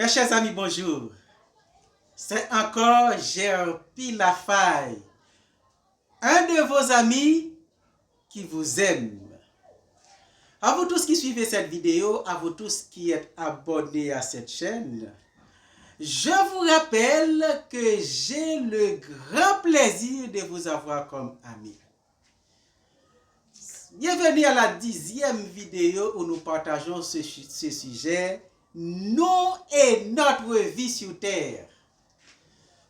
Mes chers amis, bonjour. C'est encore Gerpi Lafaille, un de vos amis qui vous aime. À vous tous qui suivez cette vidéo, à vous tous qui êtes abonnés à cette chaîne, je vous rappelle que j'ai le grand plaisir de vous avoir comme ami. Bienvenue à la 10e vidéo où nous partageons ce sujet, nous et notre vie sur Terre.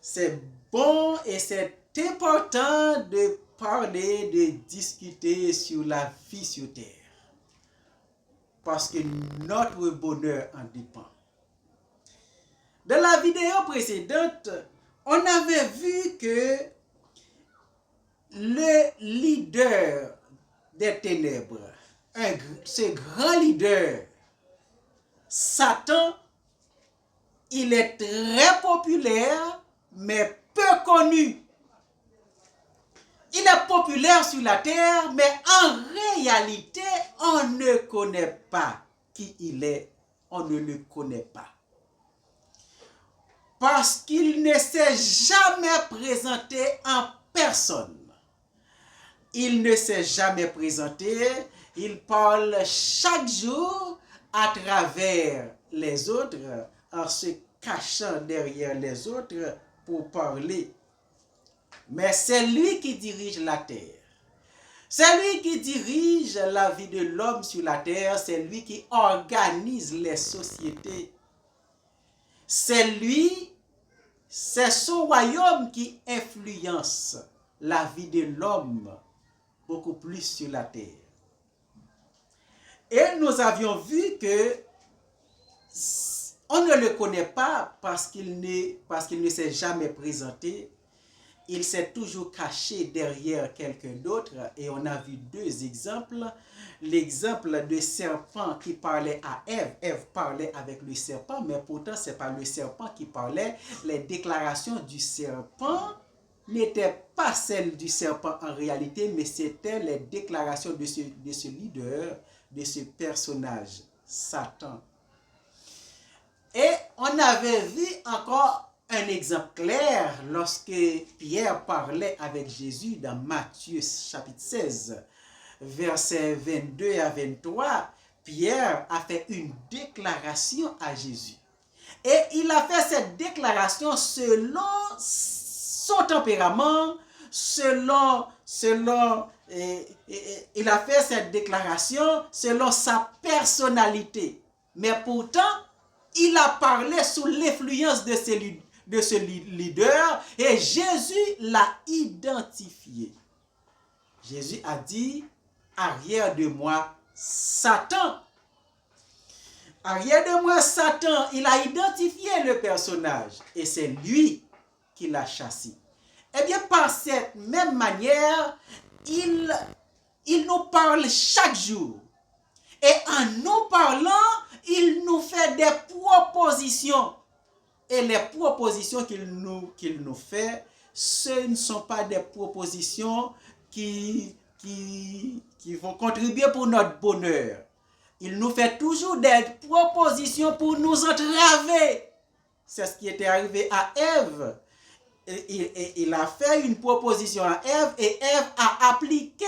C'est bon et c'est important de parler, de discuter sur la vie sur Terre. Parce que notre bonheur en dépend. Dans la vidéo précédente, on avait vu que le leader des ténèbres, ce grand leader, Satan, il est très populaire, mais peu connu. Il est populaire sur la terre, mais en réalité, on ne connaît pas qui il est. On ne le connaît pas. Parce qu'il ne s'est jamais présenté en personne. Il ne s'est jamais présenté. Il parle chaque jour à travers les autres, en se cachant derrière les autres pour parler. Mais c'est lui qui dirige la terre. C'est lui qui dirige la vie de l'homme sur la terre. C'est lui qui organise les sociétés. C'est lui, c'est son royaume qui influence la vie de l'homme beaucoup plus sur la terre. Et nous avions vu que on ne le connaît pas parce qu'il ne s'est jamais présenté. Il s'est toujours caché derrière quelqu'un d'autre. Et on a vu deux exemples. L'exemple de serpent qui parlait à Ève. Ève parlait avec le serpent, mais pourtant ce n'est pas le serpent qui parlait. Les déclarations du serpent n'étaient pas celles du serpent en réalité, mais c'était les déclarations de ce leader, de ce personnage, Satan. Et on avait vu encore un exemple clair lorsque Pierre parlait avec Jésus dans Matthieu chapitre 16, versets 22 à 23. Pierre a fait une déclaration à Jésus. Et il a fait cette déclaration selon son tempérament, il a fait cette déclaration selon sa personnalité. Mais pourtant, il a parlé sous l'influence de ce leader et Jésus l'a identifié. Jésus a dit, arrière de moi, Satan. Arrière de moi, Satan. Il a identifié le personnage et c'est lui qui l'a chassé. Eh bien, par cette même manière, il nous parle chaque jour. Et en nous parlant, il nous fait des propositions. Et les propositions qu'il nous fait, ce ne sont pas des propositions qui vont contribuer pour notre bonheur. Il nous fait toujours des propositions pour nous entraver. C'est ce qui était arrivé à Ève. Il a fait une proposition à Ève et Ève a appliqué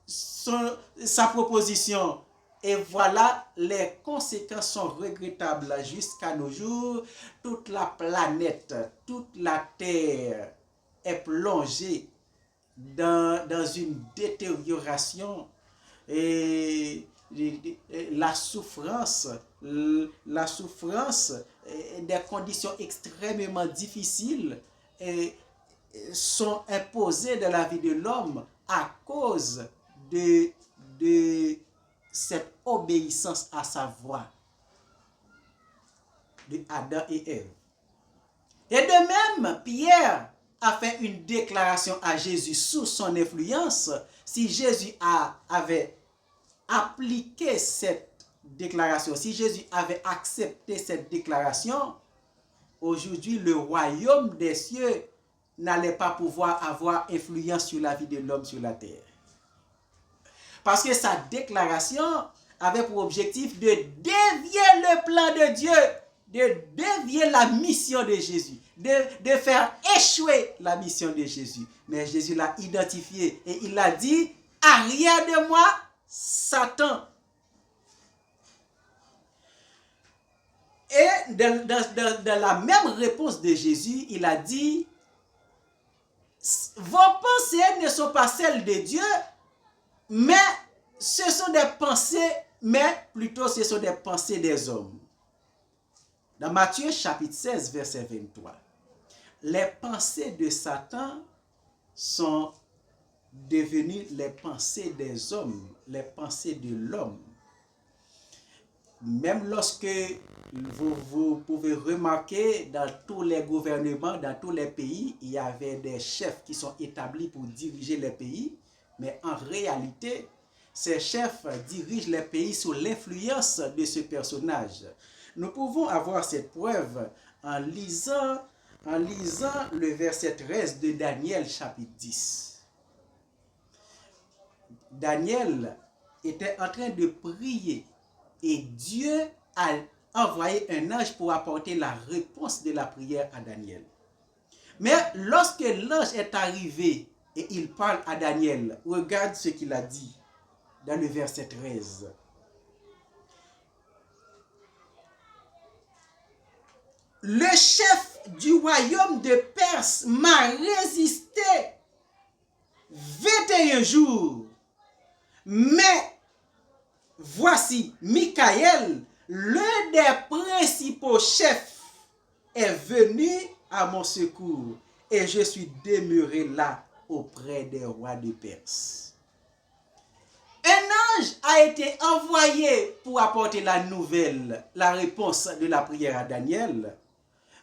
sa proposition. Et voilà, les conséquences sont regrettables jusqu'à nos jours. Toute la planète, toute la terre est plongée dans une détérioration et la souffrance, des conditions extrêmement difficiles sont imposées dans la vie de l'homme à cause de cette obéissance à sa voix de Adam et Ève. Et de même, Pierre a fait une déclaration à Jésus sous son influence. Si Jésus avait appliqué cette déclaration, si Jésus avait accepté cette déclaration, aujourd'hui, le royaume des cieux n'allait pas pouvoir avoir influence sur la vie de l'homme sur la terre. Parce que sa déclaration avait pour objectif de dévier le plan de Dieu de dévier la mission de Jésus, de faire échouer la mission de Jésus. Mais Jésus l'a identifié et il a dit, arrière de moi, Satan. Et dans la même réponse de Jésus, il a dit, vos pensées ne sont pas celles de Dieu, mais ce sont des pensées, mais plutôt ce sont des pensées des hommes. Dans Matthieu chapitre 16, verset 23, les pensées de Satan sont devenues les pensées des hommes, les pensées de l'homme. Même lorsque vous pouvez remarquer dans tous les gouvernements, dans tous les pays, il y avait des chefs qui sont établis pour diriger les pays, mais en réalité, ces chefs dirigent les pays sous l'influence de ce personnage. Nous pouvons avoir cette preuve en lisant le verset 13 de Daniel chapitre 10. Daniel était en train de prier et Dieu a envoyé un ange pour apporter la réponse de la prière à Daniel. Mais lorsque l'ange est arrivé et il parle à Daniel, regarde ce qu'il a dit dans le verset 13. Le chef du royaume de Perse m'a résisté 21 jours. Mais voici, Michaël, l'un des principaux chefs, est venu à mon secours et je suis demeuré là auprès des rois de Perse. Un ange a été envoyé pour apporter la nouvelle, la réponse de la prière à Daniel.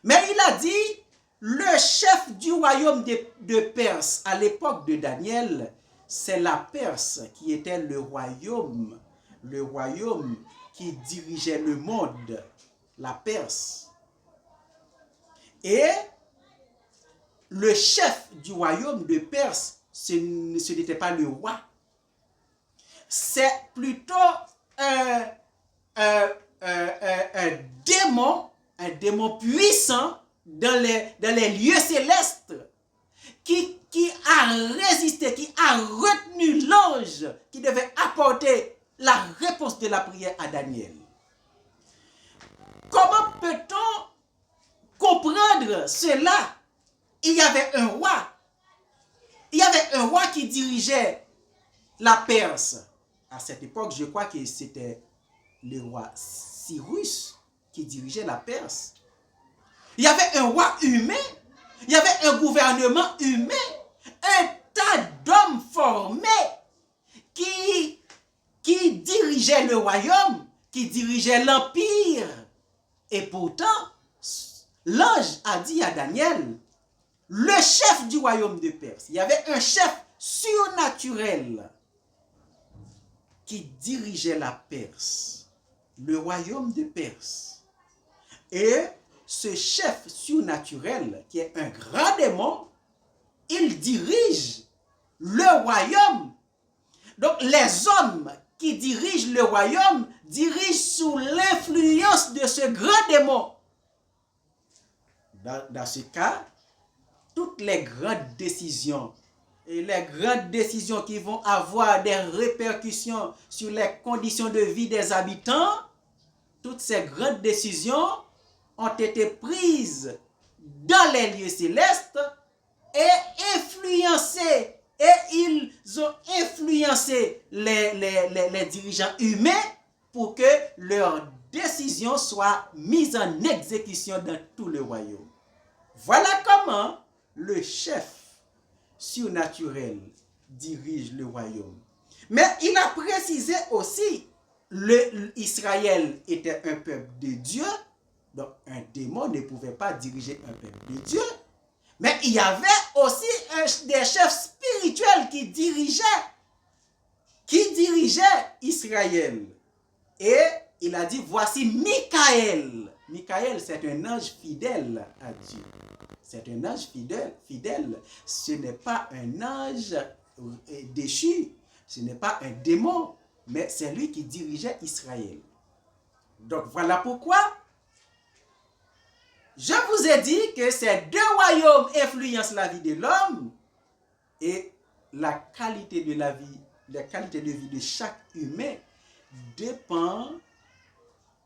Mais il a dit, le chef du royaume de Perse à l'époque de Daniel, c'est la Perse qui était le royaume qui dirigeait le monde, la Perse. Et le chef du royaume de Perse, ce n'était pas le roi. C'est plutôt un démon puissant dans les lieux célestes qui a résisté, qui a retenu l'ange qui devait apporter la réponse de la prière à Daniel. Comment peut-on comprendre cela? Il y avait un roi. Il y avait un roi qui dirigeait la Perse. À cette époque, je crois que c'était le roi Cyrus qui dirigeait la Perse. Il y avait un roi humain. Il y avait un gouvernement humain. Un tas d'hommes formés qui dirigeaient le royaume, qui dirigeaient l'empire. Et pourtant, l'ange a dit à Daniel, le chef du royaume de Perse, il y avait un chef surnaturel qui dirigeait la Perse, le royaume de Perse. Et ce chef surnaturel, qui est un grand démon, il dirige le royaume. Donc les hommes qui dirigent le royaume dirigent sous l'influence de ce grand démon. Dans ce cas, toutes les grandes décisions et les grandes décisions qui vont avoir des répercussions sur les conditions de vie des habitants, toutes ces grandes décisions ont été prises dans les lieux célestes et influencées. Et ils ont influencé les dirigeants humains pour que leurs décisions soient mises en exécution dans tout le royaume. Voilà comment le chef surnaturel dirige le royaume. Mais il a précisé aussi, Israël était un peuple de Dieu, donc un démon ne pouvait pas diriger un peuple de Dieu. Mais il y avait aussi des chefs spirituels qui dirigeaient Israël. Et il a dit, voici Michaël. Michaël, c'est un ange fidèle à Dieu. C'est un ange fidèle. Ce n'est pas un ange déchu. Ce n'est pas un démon. Mais c'est lui qui dirigeait Israël. Donc voilà pourquoi ai dit que ces deux royaumes influencent la vie de l'homme et la qualité de vie de chaque humain dépend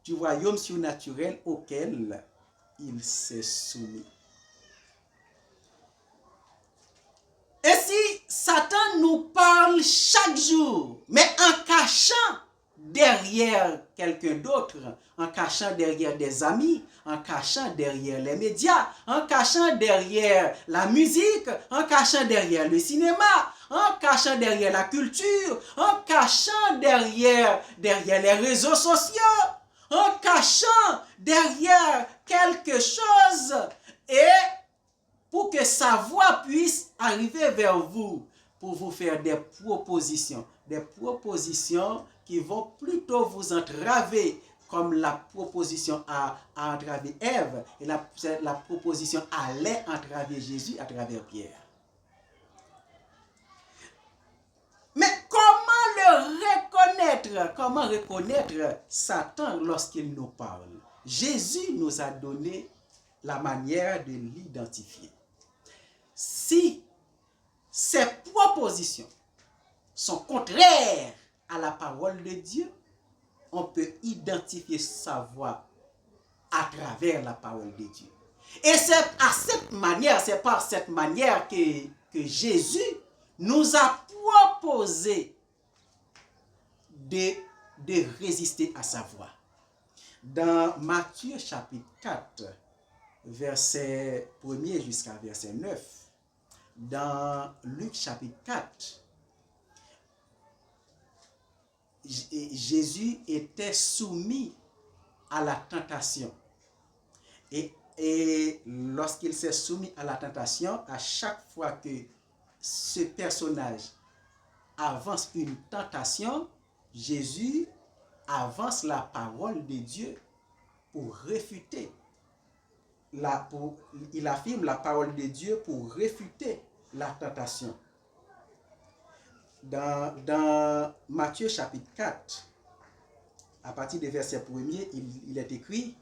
du royaume surnaturel auquel il s'est soumis. Ainsi, Satan nous parle chaque jour, mais en cachant derrière quelqu'un d'autre, en cachant derrière des amis, en cachant derrière les médias, en cachant derrière la musique, en cachant derrière le cinéma, en cachant derrière la culture, en cachant derrière les réseaux sociaux, en cachant derrière quelque chose et pour que sa voix puisse arriver vers vous, pour vous faire des propositions qui vont plutôt vous entraver, comme la proposition a entravé Ève, et la proposition allait entraver Jésus à travers Pierre. Mais comment reconnaître Satan lorsqu'il nous parle? Jésus nous a donné la manière de l'identifier. Si ces propositions sont contraires à la parole de Dieu, on peut identifier sa voix à travers la parole de Dieu. Et c'est par cette manière que Jésus nous a proposé de résister à sa voix. Dans Matthieu chapitre 4, verset 1er jusqu'à verset 9, dans Luc chapitre 4, Jésus était soumis à la tentation. Et lorsqu'il s'est soumis à la tentation, à chaque fois que ce personnage avance une tentation, Jésus avance la parole de Dieu pour réfuter. Il affirme la parole de Dieu pour réfuter la tentation. Dans Matthieu chapitre 4, à partir du verset 1er, il est écrit: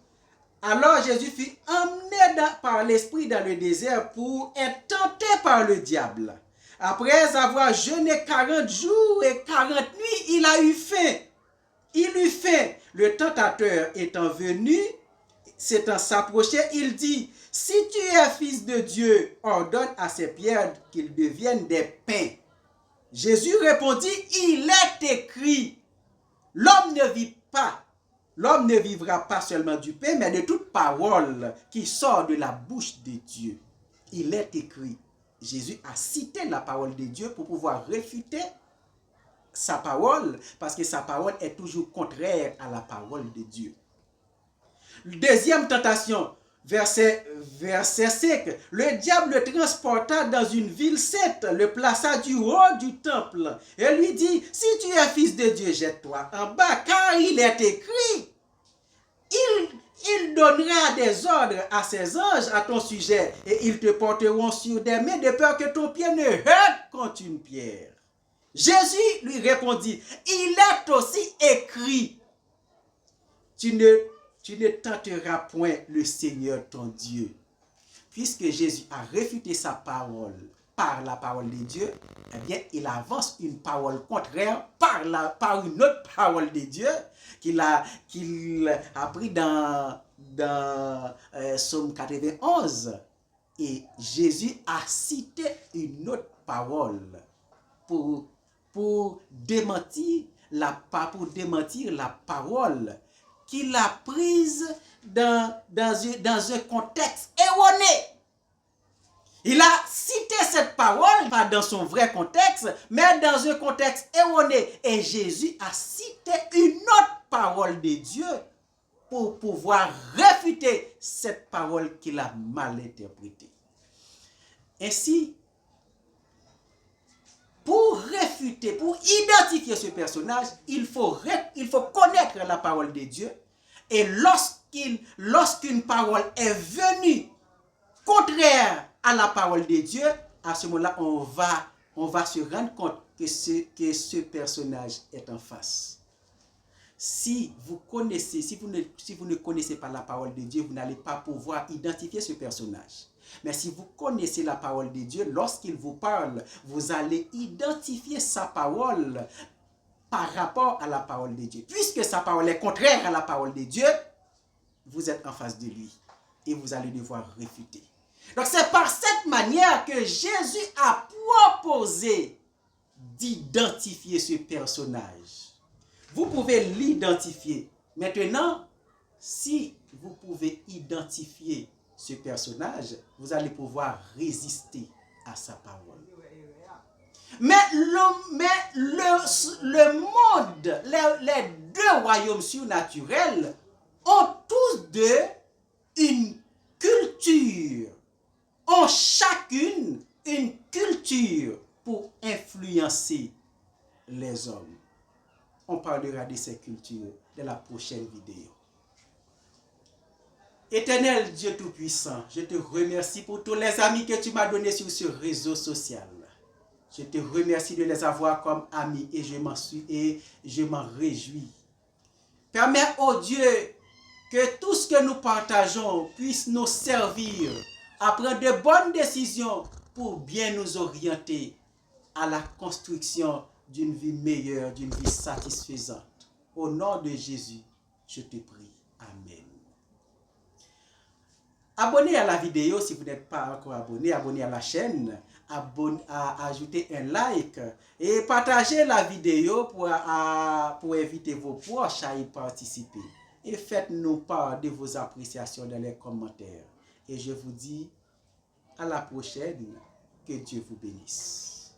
alors Jésus fut emmené par l'Esprit dans le désert pour être tenté par le diable. Après avoir jeûné 40 jours et 40 nuits, il a eu faim. Il eut faim. Le tentateur étant venu, s'étant s'approché, il dit: si tu es fils de Dieu, ordonne à ces pierres qu'ils deviennent des pains. Jésus répondit: il est écrit, l'homme ne vivra pas seulement du pain, mais de toute parole qui sort de la bouche de Dieu. Il est écrit. Jésus a cité la parole de Dieu pour pouvoir réfuter sa parole, parce que sa parole est toujours contraire à la parole de Dieu. Deuxième tentation, verset 5. Le diable le transporta dans une ville sainte, le plaça du haut du temple et lui dit: si tu es fils de Dieu, jette-toi en bas, car il est écrit, il donnera des ordres à ses anges à ton sujet et ils te porteront sur des mains de peur que ton pied ne heurte contre une pierre. Jésus lui répondit: il est aussi écrit, tu ne tenteras point le Seigneur ton Dieu. Puisque Jésus a réfuté sa parole par la parole de Dieu, eh bien, il avance une parole contraire par une autre parole de Dieu qu'il a pris dans Psaume 91. Et Jésus a cité une autre parole pour démentir la parole qu'il a prise dans un contexte erroné. Il a cité cette parole, pas dans son vrai contexte, mais dans un contexte erroné. Et Jésus a cité une autre parole de Dieu pour pouvoir réfuter cette parole qu'il a mal interprétée. Ainsi, pour réfuter, pour identifier ce personnage, il faut connaître la parole de Dieu. Et lorsqu'une parole est venue contraire à la parole de Dieu, à ce moment-là, on va se rendre compte que ce personnage est en face. si vous ne connaissez pas la parole de Dieu, vous n'allez pas pouvoir identifier ce personnage. Mais si vous connaissez la parole de Dieu, lorsqu'il vous parle, vous allez identifier sa parole par rapport à la parole de Dieu. Puisque sa parole est contraire à la parole de Dieu, vous êtes en face de lui et vous allez devoir réfuter. Donc c'est par cette manière que Jésus a proposé d'identifier ce personnage. Vous pouvez l'identifier. Maintenant, si vous pouvez identifier ce personnage, vous allez pouvoir résister à sa parole. Mais le monde, les deux royaumes surnaturels ont tous deux une culture, ont chacune une culture pour influencer les hommes. On parlera de ces cultures dans la prochaine vidéo. Éternel Dieu Tout-Puissant, je te remercie pour tous les amis que tu m'as donnés sur ce réseau social. Je te remercie de les avoir comme amis et je m'en réjouis. Permets, oh Dieu, que tout ce que nous partageons puisse nous servir à prendre de bonnes décisions pour bien nous orienter à la construction d'une vie meilleure, d'une vie satisfaisante. Au nom de Jésus, je te prie. Amen. Abonnez à la vidéo si vous n'êtes pas encore abonné, abonnez à la chaîne, ajoutez un like et partagez la vidéo pour inviter vos proches à y participer. Et faites-nous part de vos appréciations dans les commentaires. Et je vous dis à la prochaine, que Dieu vous bénisse.